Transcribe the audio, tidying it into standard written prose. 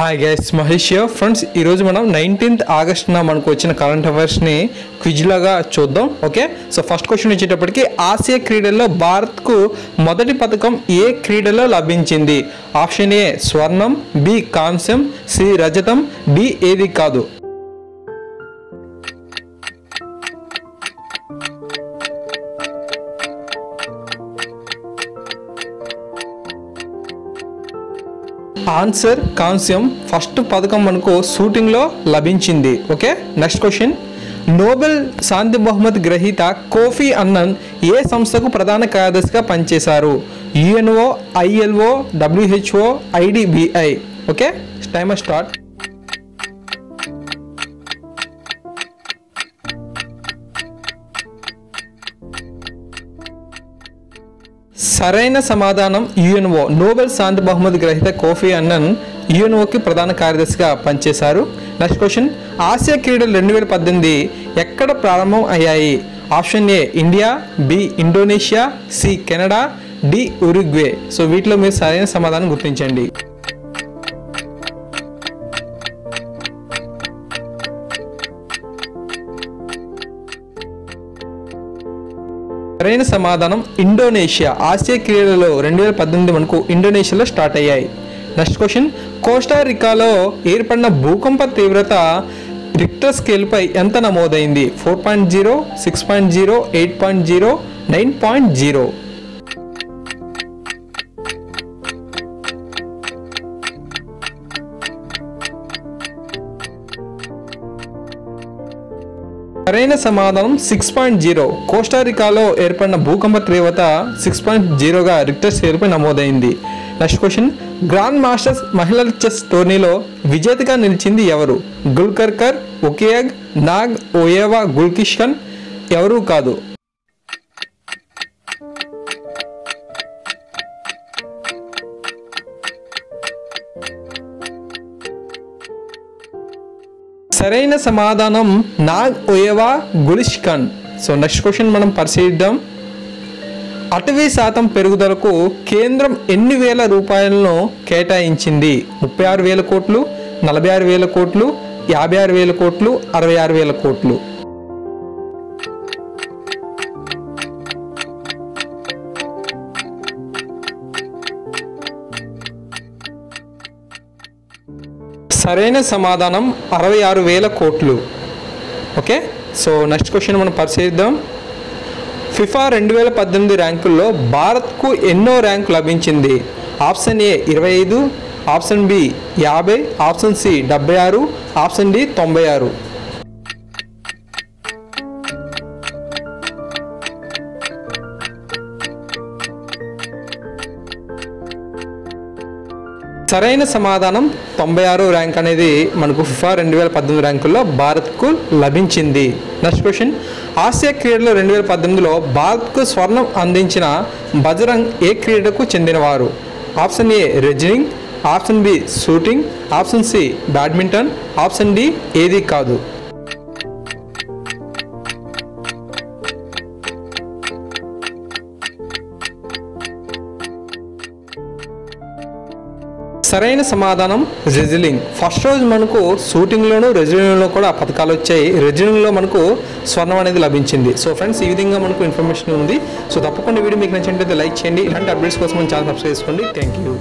Hi guys, Mahesh friends. ఈరోజు మనం 19th ఆగస్టున మనకు వచ్చిన కరెంట్ అఫైర్స్ని క్విజ్ లాగా చూద్దాం. ఓకే, సో ఫస్ట్ క్వశ్చన్ వచ్చేటప్పటికి ఆసియా క్రీడల్లో భారత్కు మొదటి పథకం ఏ క్రీడలో లభించింది? ఆప్షన్ ఏ స్వర్ణం, బి కాంస్యం, సి రజతం, డి ఏది కాదు. ఆన్సర్ కాంస్యం. ఫస్ట్ పథకం మనకు షూటింగ్లో లభించింది. Okay, next question. నోబెల్ శాంతి బహుమతి గ్రహీత కోఫీ అన్నన్ ఏ సంస్థకు ప్రధాన కార్యదర్శిగా పనిచేశారు? UNO, ILO, WHO, IDBI. Okay, timer start. సరైన సమాధానం యుఎన్ఓ. నోబెల్ శాంతి బహుమతి గ్రహీత కోఫీ అన్నన్ యుఎన్ఓకి ప్రధాన కార్యదర్శిగా పనిచేశారు. Next question. ఆసియా క్రీడలు 2018 ఎక్కడ ప్రారంభం అయ్యాయి? Option A India, B Indonesia, C Canada, D Uruguay. So వీటిలో మీరు సరైన సమాధానం గుర్తించండి. సరైన సమాధానం ఇండోనేషియా. ఆసియా క్రీడలలో 2018 మనకు ఇండోనేషియాలో స్టార్ట్ అయ్యాయి. Next question. కోస్టారికాలో ఏర్పడిన భూకంప తీవ్రత రిక్టర్ స్కేల్పై ఎంత నమోదైంది? 4.0, 6.0, 8.0, 9.0. సరైన సమాధానం 6.0. కోస్టారికాలో ఏర్పడిన భూకంప తీవ్రత 6.0గా రిక్టర్ స్కేల్పై నమోదైంది. Next question. గ్రాండ్ మాస్టర్స్ మహిళల చెస్ టోర్నీలో విజేతగా నిలిచింది ఎవరు? గుల్కర్కర్, ఒకేయగ్, నాగ్ ఓయేవా గుల్కిషన్, ఎవరూ కాదు. సరైన సమాధానం నాగ్ ఓయేవా గులిష్కన్. సో నెక్స్ట్ క్వశ్చన్ మనం పరిశీలిద్దాం. అటవీ శాతం పెరుగుదలకు కేంద్రం ఎన్ని వేల రూపాయలను కేటాయించింది? 36,000 కోట్లు, 46,000 కోట్లు, 56,000 కోట్లు, 66,000 కోట్లు. సరైన సమాధానం 66,000 కోట్లు. ఓకే, సో నెక్స్ట్ క్వశ్చన్ మనం పరిశీలిద్దాం. ఫిఫా 2018 ర్యాంకుల్లో భారత్కు ఎన్నో ర్యాంకు లభించింది? Option A 25, option B 50, option C 76, option D 96. సరైన సమాధానం 96 ర్యాంక్ అనేది మనకు ఫిఫా 2018 ర్యాంకుల్లో భారత్కు లభించింది. Next question. ఆసియా క్రీడలు 2018లో భారత్కు స్వర్ణం అందించిన బజరంగ్ ఏ క్రీడకు చెందినవారు? Option A wrestling, option B shooting, option C badminton, option D ఏది కాదు. సరైన సమాధానం రెజ్లింగ్. ఫస్ట్ రోజు మనకు షూటింగ్లోను రెజ్లింగ్లో కూడా పథకాలు వచ్చాయి. రెజ్లింగ్లో మనకు స్వర్ణం అనేది లభించింది. సో ఫ్రెండ్స్, ఈ విధంగా మనకు ఇన్ఫర్మేషన్ ఉంది. సో తప్పకుండా వీడియో మీకు నచ్చినట్లయితే లైక్ చేయండి. ఇలాంటి అప్డేట్స్ కోసం మన ఛానల్ సబ్స్క్రైబ్ చేసుకోండి. Thank you.